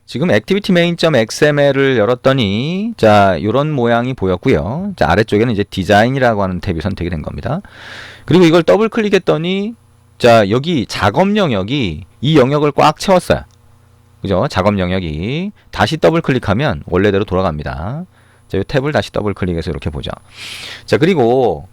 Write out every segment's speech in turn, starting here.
지금 activity main.xml을 열었더니 자 이런 모양이 보였고요. 자 아래쪽에는 이제 디자인이라고 하는 탭이 선택이 된 겁니다. 그리고 이걸 더블 클릭했더니 자 여기 작업 영역이 이 영역을 꽉 채웠어요. 그죠? 작업 영역이 다시 더블 클릭하면 원래대로 돌아갑니다. 자, 이 탭을 다시 더블 클릭해서 이렇게 보죠. 자 그리고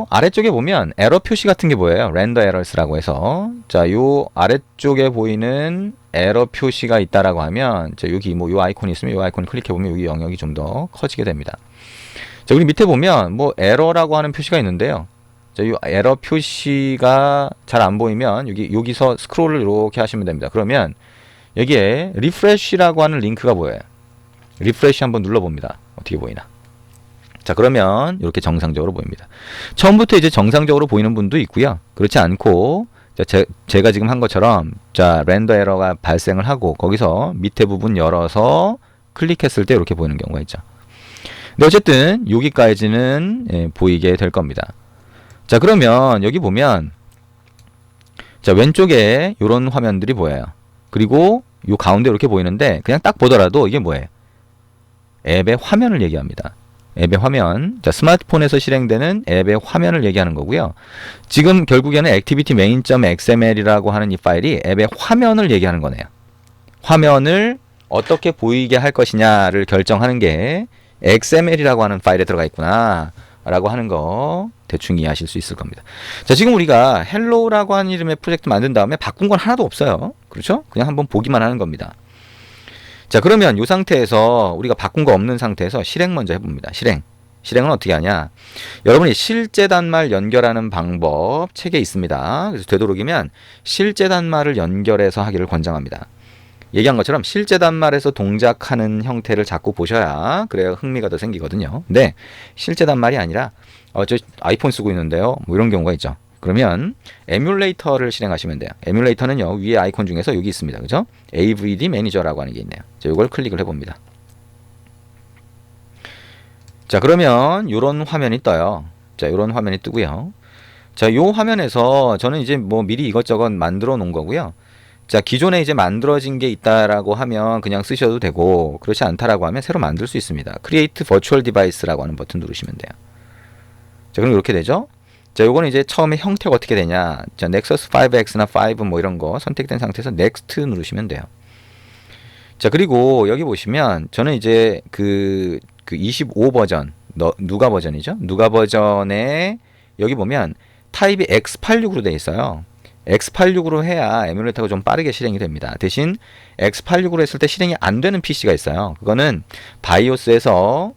아래쪽에 보면 에러 표시 같은 게 보여요. 렌더 에러스라고 해서 자, 요 아래쪽에 보이는 에러 표시가 있다라고 하면 자, 여기 뭐 요 아이콘이 있으면 요 아이콘 클릭해 보면 여기 영역이 좀 더 커지게 됩니다. 자, 우리 밑에 보면 뭐 에러라고 하는 표시가 있는데요. 자, 요 에러 표시가 잘 안 보이면 여기서 스크롤을 이렇게 하시면 됩니다. 그러면 여기에 리프레시라고 하는 링크가 보여요. 리프레시 한번 눌러봅니다. 어떻게 보이나? 자 그러면 이렇게 정상적으로 보입니다. 처음부터 이제 정상적으로 보이는 분도 있고요. 그렇지 않고 자, 제가 지금 한 것처럼 자 렌더 에러가 발생을 하고 거기서 밑에 부분 열어서 클릭했을 때 이렇게 보이는 경우가 있죠. 근데 어쨌든 여기까지는 보이게 될 겁니다. 자 그러면 여기 보면 자 왼쪽에 이런 화면들이 보여요. 그리고 요 가운데 이렇게 보이는데 그냥 딱 보더라도 이게 뭐예요? 앱의 화면을 얘기합니다. 앱의 화면, 자, 스마트폰에서 실행되는 앱의 화면을 얘기하는 거고요. 지금 결국에는 activity main.xml이라고 하는 이 파일이 앱의 화면을 얘기하는 거네요. 화면을 어떻게 보이게 할 것이냐를 결정하는 게 xml이라고 하는 파일에 들어가 있구나 라고 하는 거 대충 이해하실 수 있을 겁니다. 자, 지금 우리가 헬로우라고 하는 이름의 프로젝트 만든 다음에 바꾼 건 하나도 없어요. 그렇죠? 그냥 한번 보기만 하는 겁니다. 자 그러면 이 상태에서 우리가 바꾼 거 없는 상태에서 실행 먼저 해봅니다. 실행은 어떻게 하냐, 여러분이 실제 단말 연결하는 방법 책에 있습니다. 그래서 되도록이면 실제 단말을 연결해서 하기를 권장합니다. 얘기한 것처럼 실제 단말에서 동작하는 형태를 자꾸 보셔야 그래야 흥미가 더 생기거든요. 근데 실제 단말이 아니라 저 아이폰 쓰고 있는데요 뭐 이런 경우가 있죠. 그러면 에뮬레이터를 실행하시면 돼요. 에뮬레이터는요 위에 아이콘 중에서 여기 있습니다. 그죠? AVD 매니저라고 하는 게 있네요. 자, 이걸 클릭을 해봅니다. 자 그러면 이런 화면이 떠요. 자 이런 화면이 뜨고요. 자 이 화면에서 저는 이제 뭐 미리 이것저것 만들어 놓은 거고요. 자 기존에 이제 만들어진 게 있다라고 하면 그냥 쓰셔도 되고 그렇지 않다라고 하면 새로 만들 수 있습니다. Create Virtual Device라고 하는 버튼 누르시면 돼요. 자 그럼 이렇게 되죠. 자, 요거는 이제 처음에 형태가 어떻게 되냐. 자, 넥서스 5X나 5 뭐 이런 거 선택된 상태에서 Next 누르시면 돼요. 자, 그리고 여기 보시면 저는 이제 그 25 버전, 누가 버전이죠? 누가 버전에 여기 보면 타입이 X86으로 되어 있어요. X86으로 해야 에뮬레이터가 좀 빠르게 실행이 됩니다. 대신 X86으로 했을 때 실행이 안 되는 PC가 있어요. 그거는 바이오스에서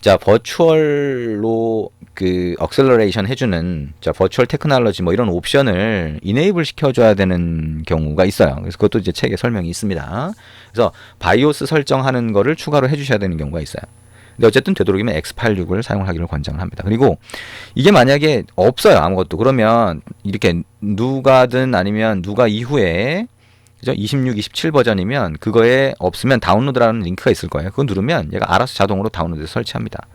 자, 버추얼로 그 억셀러레이션 해주는 자, 버추얼 테크놀로지 뭐 이런 옵션을 이네이블 시켜줘야 되는 경우가 있어요. 그래서 그것도 이제 책에 설명이 있습니다. 그래서 바이오스 설정하는 거를 추가로 해주셔야 되는 경우가 있어요. 근데 어쨌든 되도록이면 X86을 사용하기를 권장을 합니다. 그리고 이게 만약에 없어요 아무것도 그러면 이렇게 누가든 아니면 누가 이후에 그죠? 26, 27 버전이면 그거에 없으면 다운로드라는 링크가 있을 거예요. 그거 누르면 얘가 알아서 자동으로 다운로드해서 설치합니다.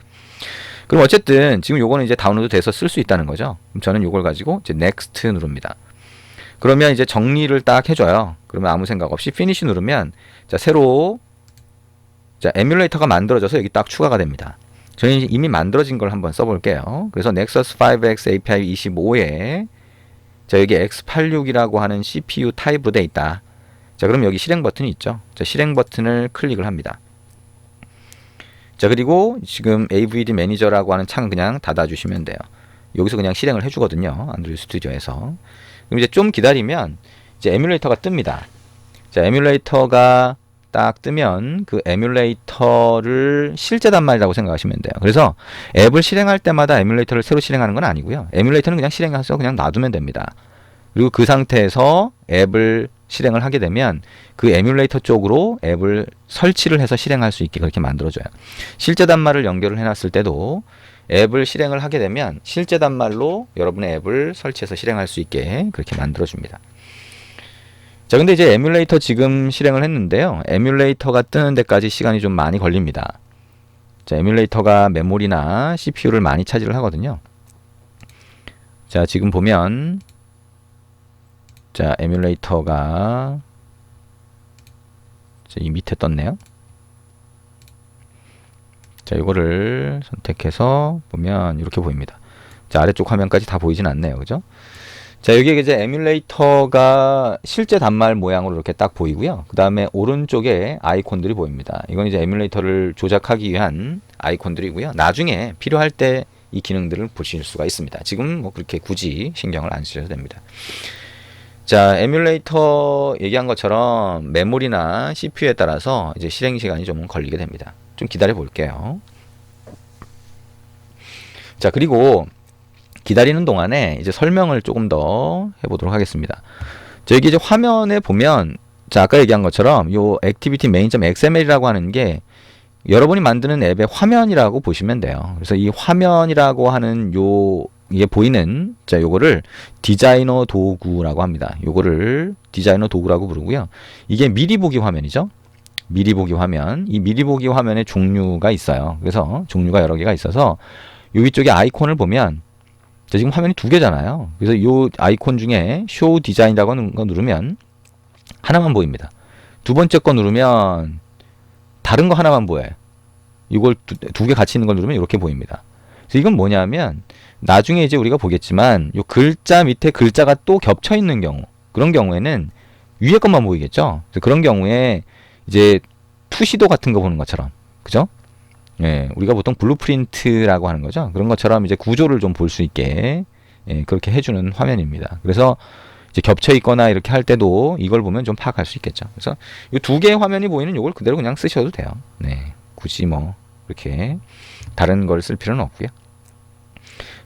그럼 어쨌든 지금 요거는 이제 다운로드 돼서 쓸 수 있다는 거죠. 그럼 저는 요걸 가지고 이제 Next 누릅니다. 그러면 이제 정리를 딱 해줘요. 그러면 아무 생각 없이 Finish 누르면 자 새로 자 에뮬레이터가 만들어져서 여기 딱 추가가 됩니다. 저는 이미 만들어진 걸 한번 써볼게요. 그래서 Nexus 5X API 25에 자 여기 X86이라고 하는 CPU 타입으로 돼 있다. 자 그럼 여기 실행 버튼이 있죠. 자 실행 버튼을 클릭을 합니다. 자 그리고 지금 AVD 매니저라고 하는 창은 그냥 닫아주시면 돼요. 여기서 그냥 실행을 해주거든요. 안드로이드 스튜디오에서. 그럼 이제 좀 기다리면 이제 에뮬레이터가 뜹니다. 자 에뮬레이터가 딱 뜨면 그 에뮬레이터를 실제 단말이라고 생각하시면 돼요. 그래서 앱을 실행할 때마다 에뮬레이터를 새로 실행하는 건 아니고요. 에뮬레이터는 그냥 실행해서 그냥 놔두면 됩니다. 그리고 그 상태에서 앱을 실행을 하게 되면 그 에뮬레이터 쪽으로 앱을 설치를 해서 실행할 수 있게 그렇게 만들어줘요. 실제 단말을 연결을 해놨을 때도 앱을 실행을 하게 되면 실제 단말로 여러분의 앱을 설치해서 실행할 수 있게 그렇게 만들어줍니다. 자, 근데 이제 에뮬레이터 지금 실행을 했는데요. 에뮬레이터가 뜨는 데까지 시간이 좀 많이 걸립니다. 자, 에뮬레이터가 메모리나 CPU를 많이 차지를 하거든요. 자, 지금 보면 자, 에뮬레이터가 이 밑에 떴네요. 자, 이거를 선택해서 보면 이렇게 보입니다. 자, 아래쪽 화면까지 다 보이진 않네요. 그죠? 자, 여기에 이제 에뮬레이터가 실제 단말 모양으로 이렇게 딱 보이고요. 그 다음에 오른쪽에 아이콘들이 보입니다. 이건 이제 에뮬레이터를 조작하기 위한 아이콘들이고요. 나중에 필요할 때 이 기능들을 보실 수가 있습니다. 지금 뭐 그렇게 굳이 신경을 안 쓰셔도 됩니다. 자, 에뮬레이터 얘기한 것처럼 메모리나 CPU에 따라서 이제 실행 시간이 좀 걸리게 됩니다. 좀 기다려 볼게요. 자, 그리고 기다리는 동안에 이제 설명을 조금 더 해보도록 하겠습니다. 자, 여기 이제 화면에 보면, 자, 아까 얘기한 것처럼 요 activity main.xml이라고 하는 게 여러분이 만드는 앱의 화면이라고 보시면 돼요. 그래서 이 화면이라고 하는 이게 보이는, 자, 요거를 디자이너 도구라고 합니다. 요거를 디자이너 도구라고 부르고요. 이게 미리 보기 화면이죠. 미리 보기 화면. 이 미리 보기 화면의 종류가 있어요. 그래서 종류가 여러 개가 있어서 요 위쪽에 아이콘을 보면, 자, 지금 화면이 두 개잖아요. 그래서 요 아이콘 중에 쇼 디자인이라고 하는 거 누르면 하나만 보입니다. 두 번째 거 누르면 다른 거 하나만 보여요. 이걸 두 개 같이 있는 걸 누르면 이렇게 보입니다. 그래서 이건 뭐냐면 나중에 이제 우리가 보겠지만 요 글자 밑에 글자가 또 겹쳐 있는 경우, 그런 경우에는 위에 것만 보이겠죠. 그래서 그런 경우에 이제 투시도 같은 거 보는 것처럼, 그죠? 예, 우리가 보통 블루프린트라고 하는 거죠. 그런 것처럼 이제 구조를 좀 볼 수 있게, 예, 그렇게 해주는 화면입니다. 그래서 이제 겹쳐 있거나 이렇게 할 때도 이걸 보면 좀 파악할 수 있겠죠. 그래서 이 두 개의 화면이 보이는 이걸 그대로 그냥 쓰셔도 돼요. 네, 굳이 뭐 이렇게 다른 걸 쓸 필요는 없고요.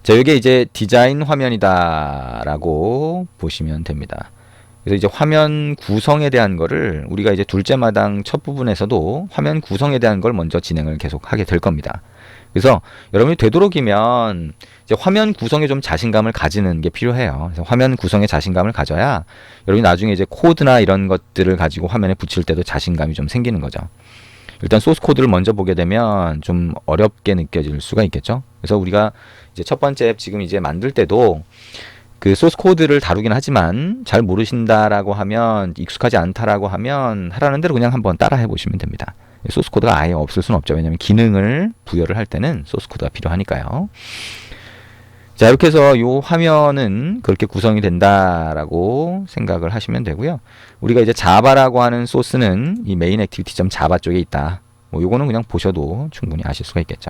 자, 이게 이제 디자인 화면이다라고 보시면 됩니다. 그래서 이제 화면 구성에 대한 거를 우리가 이제 둘째 마당 첫 부분에서도 화면 구성에 대한 걸 먼저 진행을 계속 하게 될 겁니다. 그래서 여러분이 되도록이면 이제 화면 구성에 좀 자신감을 가지는 게 필요해요. 그래서 화면 구성에 자신감을 가져야 여러분이 나중에 이제 코드나 이런 것들을 가지고 화면에 붙일 때도 자신감이 좀 생기는 거죠. 일단 소스 코드를 먼저 보게 되면 좀 어렵게 느껴질 수가 있겠죠. 그래서 우리가 이제 첫 번째 앱 지금 이제 만들 때도 그 소스 코드를 다루긴 하지만 잘 모르신다라고 하면, 익숙하지 않다라고 하면 하라는 대로 그냥 한번 따라 해보시면 됩니다. 소스 코드가 아예 없을 수는 없죠. 왜냐하면 기능을 부여를 할 때는 소스 코드가 필요하니까요. 자, 이렇게 해서 이 화면은 그렇게 구성이 된다라고 생각을 하시면 되고요. 우리가 이제 자바라고 하는 소스는 이 메인 액티비티.java 쪽에 있다. 뭐 요거는 그냥 보셔도 충분히 아실 수가 있겠죠.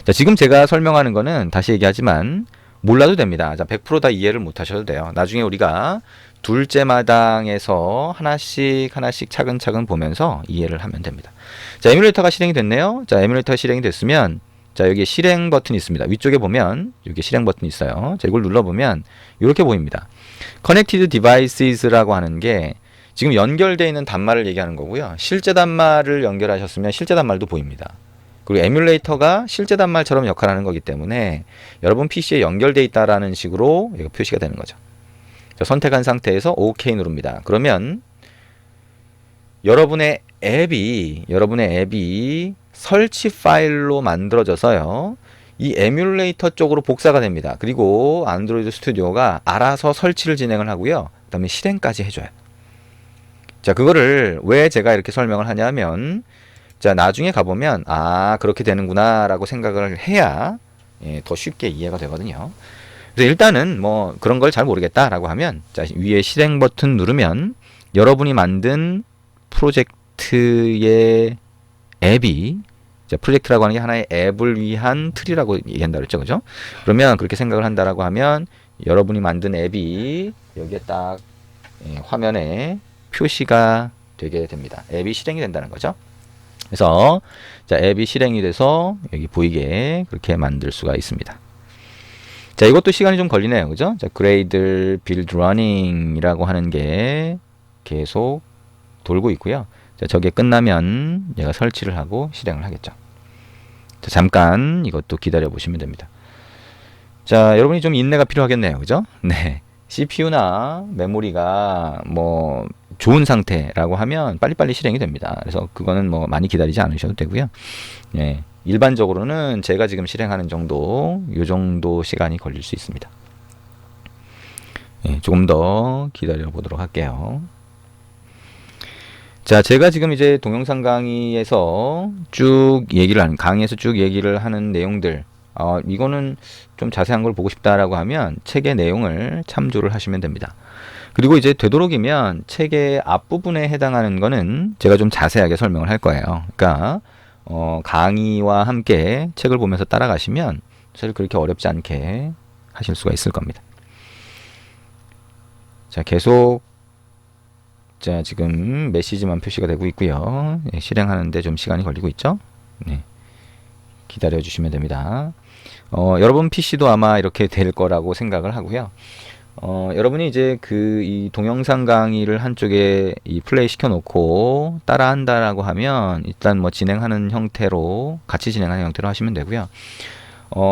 자, 지금 제가 설명하는 거는 다시 얘기하지만 몰라도 됩니다. 자, 100% 다 이해를 못 하셔도 돼요. 나중에 우리가 둘째 마당에서 하나씩 차근차근 보면서 이해를 하면 됩니다. 자, 에뮬레이터가 실행이 됐네요. 자, 에뮬레이터가 실행이 됐으면, 자, 여기 실행 버튼이 있습니다. 위쪽에 보면 여기 실행 버튼이 있어요. 자, 이걸 눌러보면 이렇게 보입니다. Connected Devices라고 하는 게 지금 연결되어 있는 단말을 얘기하는 거고요. 실제 단말을 연결하셨으면 실제 단말도 보입니다. 그리고 에뮬레이터가 실제 단말처럼 역할하는 거기 때문에 여러분 PC에 연결되어 있다라는 식으로 이거 표시가 되는 거죠. 자, 선택한 상태에서 OK 누릅니다. 그러면 여러분의 앱이 설치 파일로 만들어져서요, 이 에뮬레이터 쪽으로 복사가 됩니다. 그리고 안드로이드 스튜디오가 알아서 설치를 진행을 하고요, 그 다음에 실행까지 해줘요. 자, 그거를 왜 제가 이렇게 설명을 하냐면, 자, 나중에 가보면 아, 그렇게 되는구나 라고 생각을 해야, 예, 더 쉽게 이해가 되거든요. 그래서 일단은 뭐 그런 걸 잘 모르겠다라고 하면, 자, 위에 실행 버튼 누르면 여러분이 만든 프로젝트의 앱이, 자, 프로젝트라고 하는 게 하나의 앱을 위한 틀이라고 얘기한다 그랬죠, 그죠? 그러면 그렇게 생각을 한다라고 하면 여러분이 만든 앱이 여기에 딱, 예, 화면에 표시가 되게 됩니다. 앱이 실행이 된다는 거죠. 그래서 자, 앱이 실행이 돼서 여기 보이게 그렇게 만들 수가 있습니다. 자, 이것도 시간이 좀 걸리네요, 그죠? 자, Gradle Build Running이라고 하는 게 계속 돌고 있고요. 자, 저게 끝나면 얘가 설치를 하고 실행을 하겠죠. 자, 잠깐 이것도 기다려 보시면 됩니다. 자, 여러분이 좀 인내가 필요하겠네요, 그죠? 네, CPU나 메모리가 뭐 좋은 상태라고 하면 빨리빨리 실행이 됩니다. 그래서 그거는 뭐 많이 기다리지 않으셔도 되고요. 예, 일반적으로는 제가 지금 실행하는 정도, 요 정도 시간이 걸릴 수 있습니다. 예, 조금 더 기다려 보도록 할게요. 자, 제가 지금 이제 동영상 강의에서 강의에서 쭉 얘기를 하는 내용들, 이거는 좀 자세한 걸 보고 싶다라고 하면 책의 내용을 참조를 하시면 됩니다. 그리고 이제 되도록이면 책의 앞부분에 해당하는 거는 제가 좀 자세하게 설명을 할 거예요. 그러니까, 강의와 함께 책을 보면서 따라가시면 사실 그렇게 어렵지 않게 하실 수가 있을 겁니다. 자, 계속 자, 지금 메시지만 표시가 되고 있고요. 네, 실행하는데 좀 시간이 걸리고 있죠. 네, 기다려 주시면 됩니다. 여러분 PC도 아마 이렇게 될 거라고 생각을 하고요. 여러분이 이제 이 동영상 강의를 한쪽에 플레이 시켜 놓고 따라 한다라고 하면 일단 뭐 진행하는 형태로 같이 진행하는 형태로 하시면 되고요.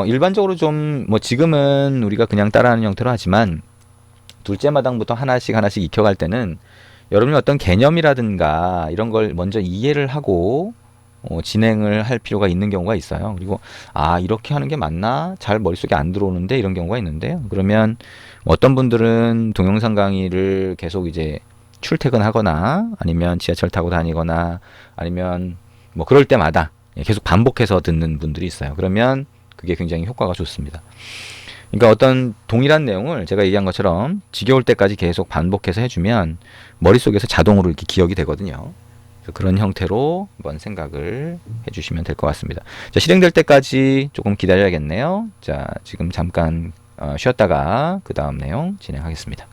일반적으로 좀 뭐 지금은 우리가 그냥 따라하는 형태로 하지만 둘째 마당부터 하나씩 익혀갈 때는 여러분이 어떤 개념이라든가 이런 걸 먼저 이해를 하고 진행을 할 필요가 있는 경우가 있어요. 그리고 이렇게 하는 게 맞나? 잘 머릿속에 안 들어오는데 이런 경우가 있는데요. 그러면 어떤 분들은 동영상 강의를 계속 이제 출퇴근하거나 아니면 지하철 타고 다니거나 아니면 뭐 그럴 때마다 계속 반복해서 듣는 분들이 있어요. 그러면 그게 굉장히 효과가 좋습니다. 그러니까 어떤 동일한 내용을 제가 얘기한 것처럼 지겨울 때까지 계속 반복해서 해주면 머릿속에서 자동으로 이렇게 기억이 되거든요. 그래서 그런 형태로 한번 생각을 해주시면 될 것 같습니다. 자, 실행될 때까지 조금 기다려야겠네요. 자, 지금 잠깐 쉬었다가 그 다음 내용 진행하겠습니다.